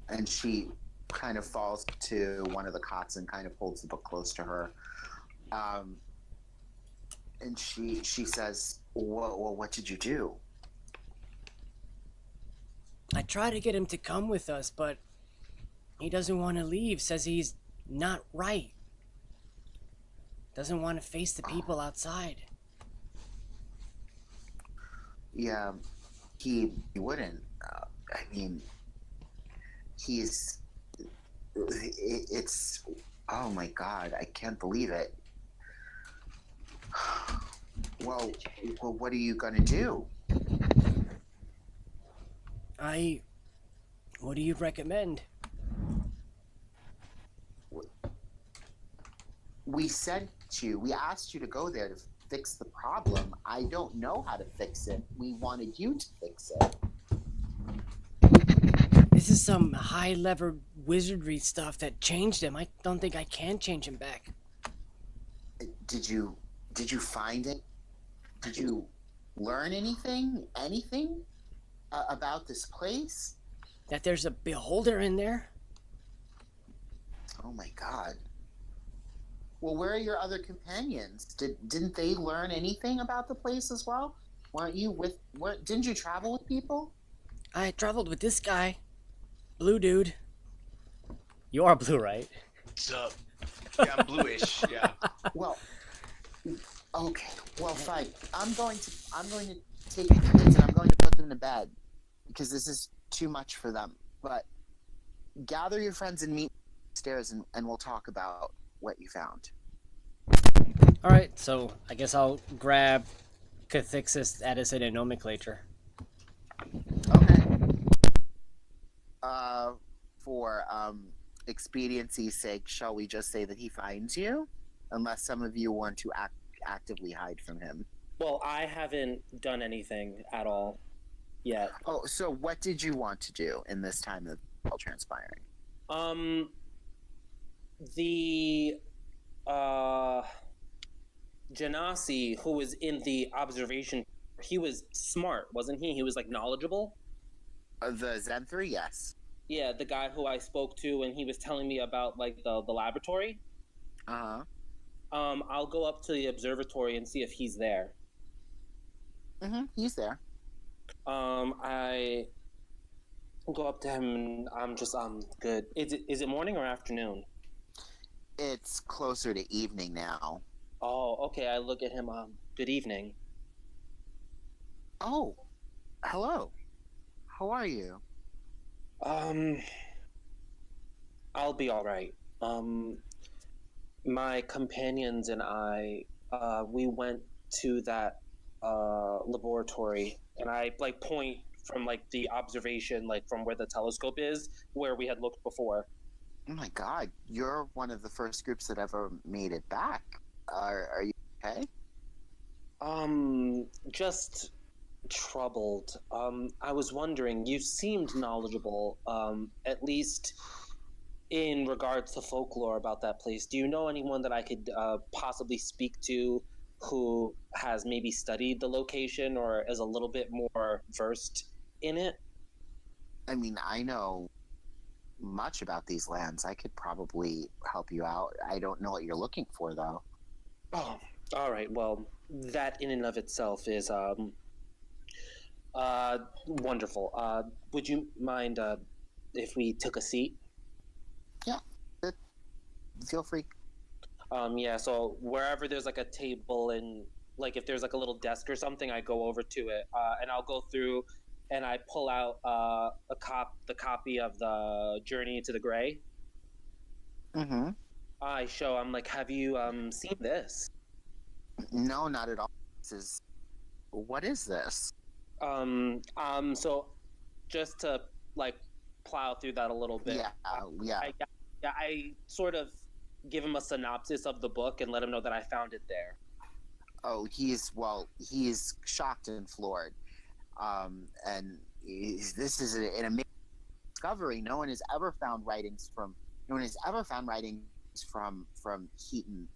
And she kind of falls to one of the cots and kind of holds the book close to her. And she says, well, what did you do? I tried to get him to come with us, but he doesn't want to leave, says he's not right. Doesn't want to face the people outside. Yeah, he wouldn't. I mean, it's, oh my god, I can't believe it. Well, what are you gonna do? What do you recommend? We asked you to go there to fix the problem. I don't know how to fix it. We wanted you to fix it. This is some high-level wizardry stuff that changed him. I don't think I can change him back. Did you find it? Did you learn anything about this place? That there's a beholder in there? Oh my god. Well, where are your other companions? Didn't they learn anything about the place as well? Didn't you travel with people? I traveled with this guy. Blue dude. You are blue, right? What's up? Yeah, I'm bluish. Yeah. Well, okay. Well, fine. I'm going to take the kids and I'm going to put them to bed because this is too much for them. But gather your friends and meet upstairs and we'll talk about what you found. Alright, so I guess I'll grab Cathixis, Addison, and Nomenclature. Okay. For expediency's sake, shall we just say that he finds you? Unless some of you want to actively hide from him. Well, I haven't done anything at all yet. Oh, so what did you want to do in this time of all transpiring? The Genasi, who was in the observation, he was smart, wasn't he? He was like knowledgeable. The Zenthri, yes. Yeah, the guy who I spoke to and he was telling me about like the laboratory. Uh-huh. I'll go up to the observatory and see if he's there. Mm-hmm, he's there. I go up to him and I'm good. Is it morning or afternoon? It's closer to evening now. Oh, okay. I look at him. Good evening. Oh, hello. How are you? I'll be all right. My companions and I, we went to that laboratory, and I like point from like the observation, like from where the telescope is, where we had looked before. Oh my god, you're one of the first groups that ever made it back. Are you okay? Just troubled. I was wondering, you seemed knowledgeable, at least in regards to folklore about that place. Do you know anyone that I could possibly speak to who has maybe studied the location or is a little bit more versed in it? I mean, I know much about these lands. I could probably help you out. I don't know what you're looking for, though. Oh, all right. Well, that in and of itself is wonderful. Would you mind if we took a seat? Yeah, feel free. Yeah, so wherever there's like a table and like if there's like a little desk or something, I go over to it, and I'll go through and I pull out the copy of the Journey to the Gray. Mm-hmm. I'm like, have you seen this? No, not at all. What is this? So just to like plow through that a little bit. Yeah. I sort of give him a synopsis of the book and let him know that I found it there. Oh, he's shocked and floored. And this is an amazing discovery. No one has ever found writings from Heaton.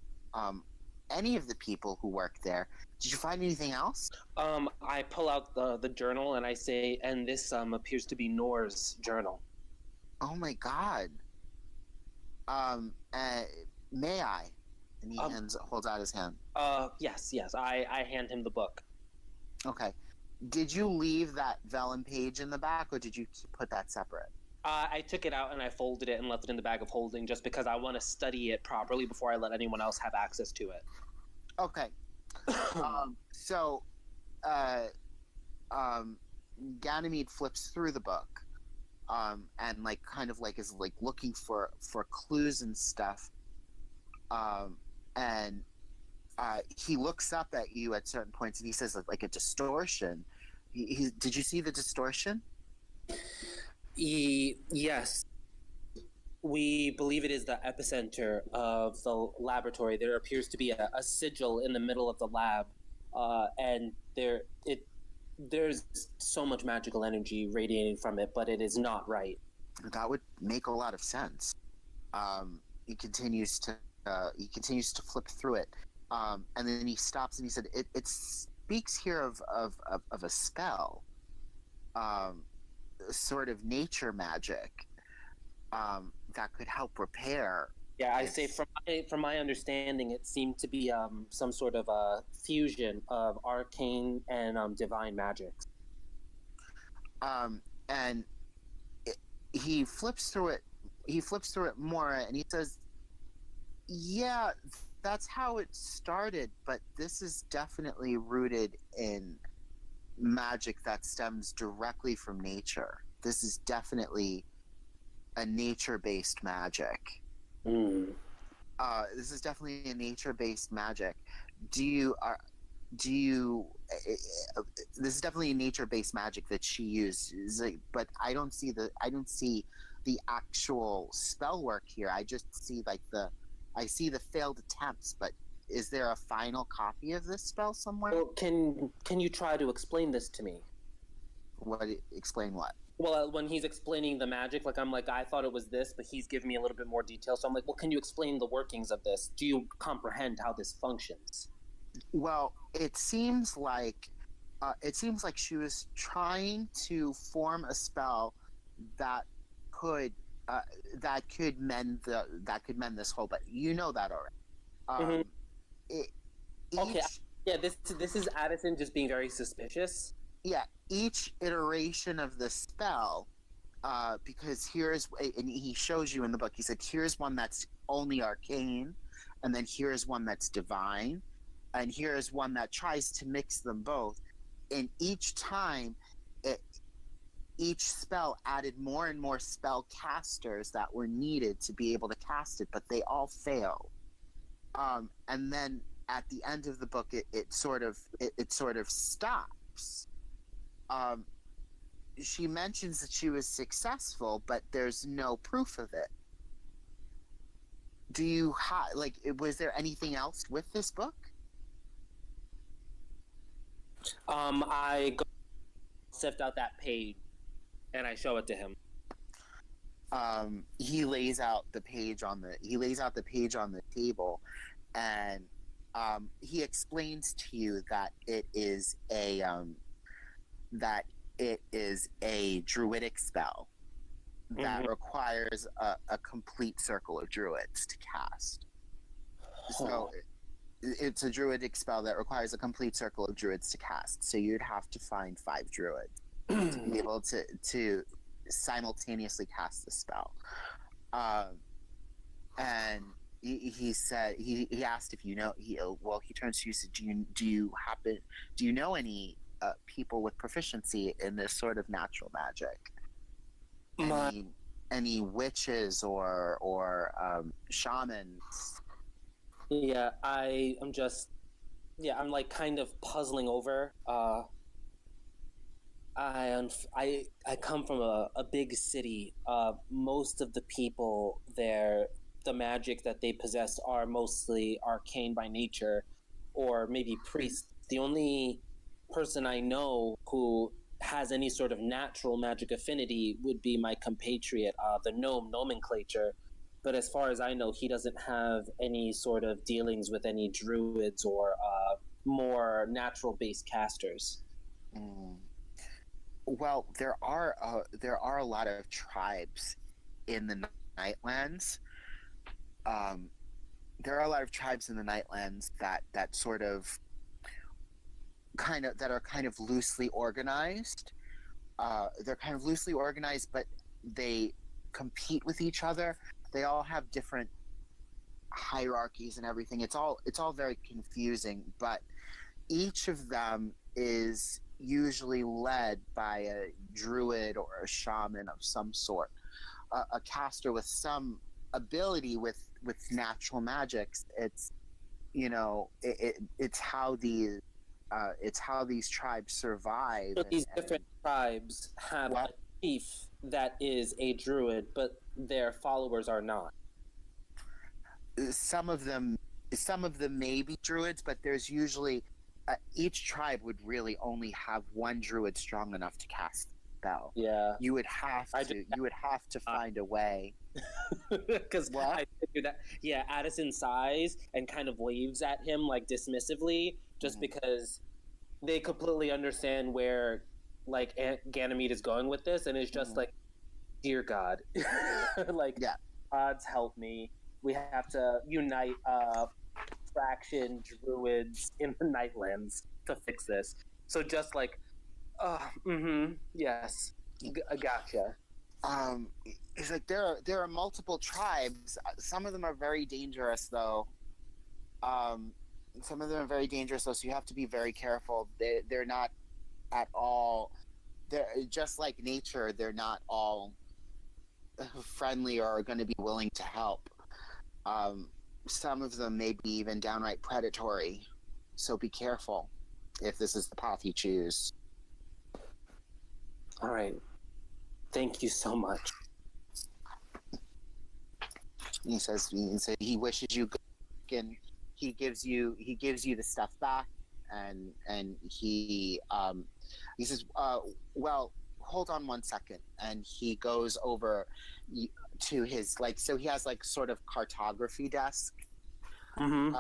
Any of the people who work there. Did you find anything else? I pull out the journal and I say, and this appears to be Nor's journal. Oh my god. May I? And he holds out his hand. Yes. I hand him the book. Okay. Did you leave that vellum page in the back, or did you put that separate? I took it out and I folded it and left it in the bag of holding just because I want to study it properly before I let anyone else have access to it. Okay. Ganymede flips through the book, and like kind of like is like looking for clues and stuff, and he looks up at you at certain points and he says like a distortion. Did you see the distortion? Yes. We believe it is the epicenter of the laboratory. There appears to be a sigil in the middle of the lab, and there's so much magical energy radiating from it, but it is not right. That would make a lot of sense. He continues to flip through it, and then he stops and he said, "It speaks here of a spell, sort of nature magic." That could help repair. Yeah, I say from my understanding, it seemed to be some sort of a fusion of arcane and divine magics. And he flips through it. He flips through it more, and he says, "Yeah, that's how it started. But this is definitely rooted in magic that stems directly from nature. This is definitely a nature-based magic. This is definitely a nature-based magic. This is definitely a nature-based magic that she uses, but I don't see the actual spell work here. I just see I see the failed attempts, but is there a final copy of this spell somewhere? Well, can you try to explain this to me? Explain what? Well, when he's explaining the magic, I'm like, I thought it was this, but he's giving me a little bit more detail. So I'm like, well, can you explain the workings of this? Do you comprehend how this functions? Well, it seems like she was trying to form a spell that could mend this hole. But you know that already. Okay. Yeah. This is Addison just being very suspicious. Yeah, each iteration of the spell, because and he shows you in the book, he said, here's one that's only arcane, and then here's one that's divine, and here's one that tries to mix them both. And each time, each spell added more and more spell casters that were needed to be able to cast it, but they all fail. And then at the end of the book, it sort of stops. She mentions that she was successful, but there's no proof of it. Do you was there anything else with this book? I go sift out that page and I show it to him. He lays out the page on the table, and he explains to you that it is a druidic spell that requires a complete circle of druids to cast. So it's a druidic spell that requires a complete circle of druids to cast. So you'd have to find 5 druids to be able to simultaneously cast the spell. And he said he asked if you know he turns to you and said, do you know any people with proficiency in this sort of natural magic? Any witches or shamans? Yeah, I'm like kind of puzzling over. I come from a big city. Most of the people there, the magic that they possess are mostly arcane by nature, or maybe priests. The only person I know who has any sort of natural magic affinity would be my compatriot, the Gnome, Gnomenclature. But as far as I know, he doesn't have any sort of dealings with any druids or more natural-based casters. Well, there are a lot of tribes in the Nightlands. There are a lot of tribes in the Nightlands that sort of kind of loosely organized. They're kind of loosely organized, but they compete with each other. They all have different hierarchies and everything. It's all very confusing, but each of them is usually led by a druid or a shaman of some sort, a caster with some ability with natural magics. It's it's how these tribes survive. So these different tribes have a chief that is a druid, but their followers are not. Some of them may be druids, but there's usually each tribe would really only have one druid strong enough to cast the spell. Yeah, you would have to find a way. Because I figured that, yeah, Addison sighs and kind of waves at him like dismissively, just because they completely understand where like Ganymede is going with this, and it's just like, dear God, like, gods help me. We have to unite fraction druids in the Nightlands to fix this. So just like, yes, I gotcha. It's like there are multiple tribes. Some of them are very dangerous, though. Some of them are very dangerous, though. So you have to be very careful. They're not at all. They're just like nature. They're not all friendly or are going to be willing to help. Some of them may be even downright predatory. So be careful if this is the path you choose. All right. Thank you so much. He says he wishes you good, and he gives you the stuff back, and he says, well, hold on one second, and he goes over to his so he has sort of cartography desk, and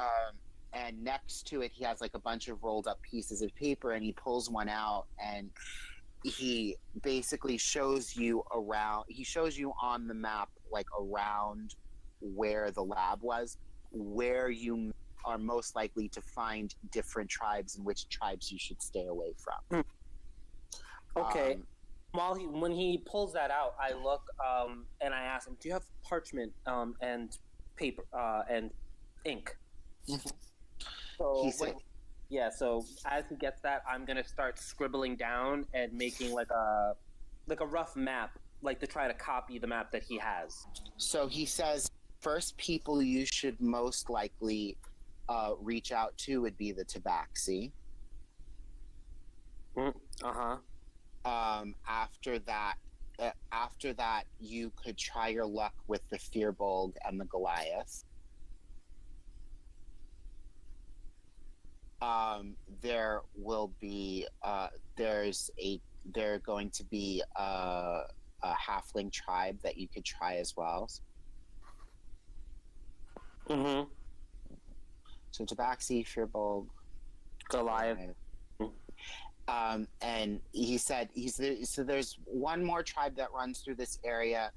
next to it he has a bunch of rolled up pieces of paper, and he pulls one out, and he basically shows you around. He shows you on the map around where the lab was, where you are most likely to find different tribes and which tribes you should stay away from. Okay. When he pulls that out, I look and I ask him, "Do you have parchment and paper and ink?" So so as he gets that, I'm gonna start scribbling down and making a rough map, to try to copy the map that he has. So he says, first people you should most likely reach out to would be the tabaxi. After that, you could try your luck with the Firbolg and the Goliath. There will be there's going to be a halfling tribe that you could try as well. So tabaxi, Firbolg, Goliath. And he said so there's one more tribe that runs through this area.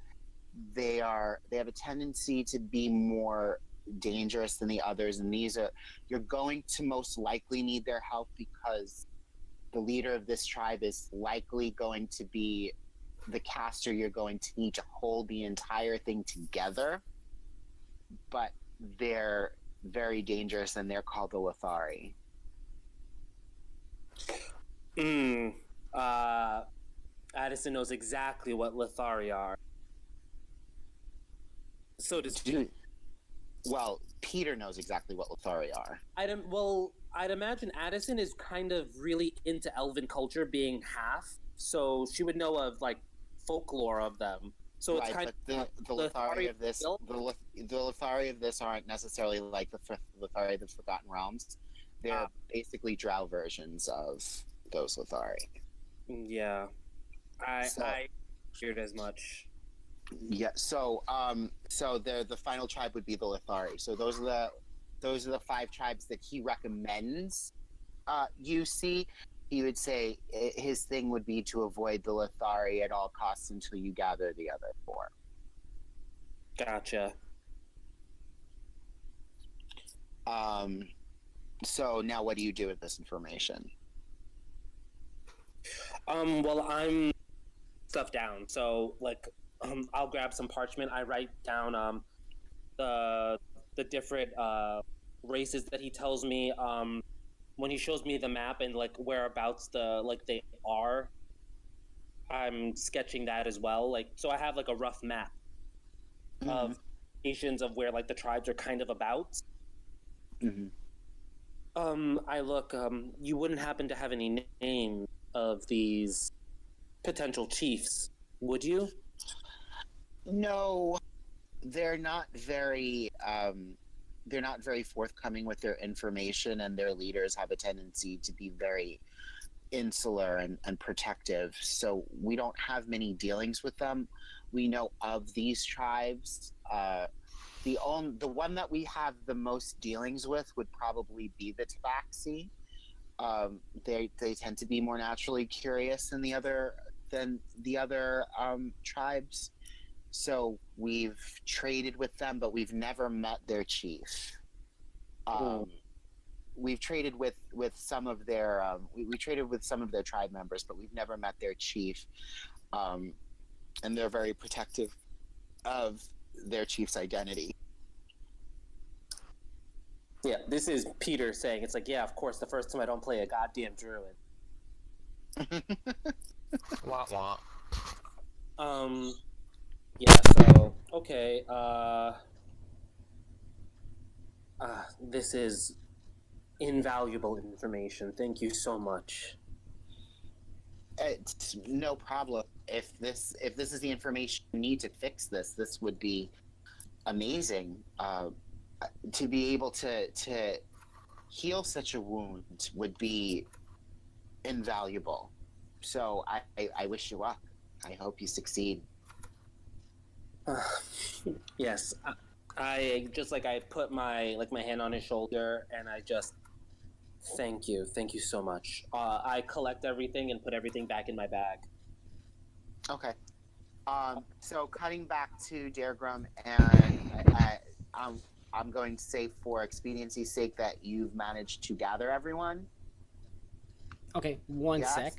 They have a tendency to be more dangerous than the others, and you're going to most likely need their help because the leader of this tribe is likely going to be the caster. You're going to need to hold the entire thing together, but they're very dangerous, and they're called the Lithari. Addison knows exactly what Lithari are. So does Well, Peter knows exactly what Lithari are. I'd imagine Addison is kind of really into elven culture, being half, so she would know of like folklore of them. So right, it's kind but the Lithari of this, the Lithari of this aren't necessarily like the Lithari of the Forgotten Realms. They're basically drow versions of those Lithari. Yeah, I feared as much. Yeah, so the final tribe would be the Lithari. So those are the 5 tribes that he recommends. You see, he would say his thing would be to avoid the Lithari at all costs until you gather the other 4. Gotcha. So now what do you do with this information? Well, I'm stuff down. So like, I'll grab some parchment. I write down the different races that he tells me. When he shows me the map and like whereabouts they are, I'm sketching that as well. Like, so I have like a rough map of nations of where like the tribes are kind of about. I look. You wouldn't happen to have any name of these potential chiefs, would you? No, they're not very forthcoming with their information, and their leaders have a tendency to be very insular and protective. So we don't have many dealings with them. We know of these tribes. The one that we have the most dealings with would probably be the Tabaxi. They tend to be more naturally curious than the other tribes. So we've traded with them, but we've never met their chief. We've traded with some of their we traded with some of their tribe members, but we've never met their chief. And they're very protective of their chief's identity. Yeah, this is Peter saying, it's like, yeah, of course, the first time I don't play a goddamn druid. Wah wah. Yeah, so, okay, this is invaluable information. Thank you so much. It's no problem. If this is the information you need to fix this would be amazing. To be able to heal such a wound would be invaluable. So I wish you luck. I hope you succeed. Yes, I just like I put my hand on his shoulder and I just thank you so much. I collect everything and put everything back in my bag. Okay. So cutting back to Daergram, and I'm going to say for expediency's sake that you've managed to gather everyone. Okay, one sec.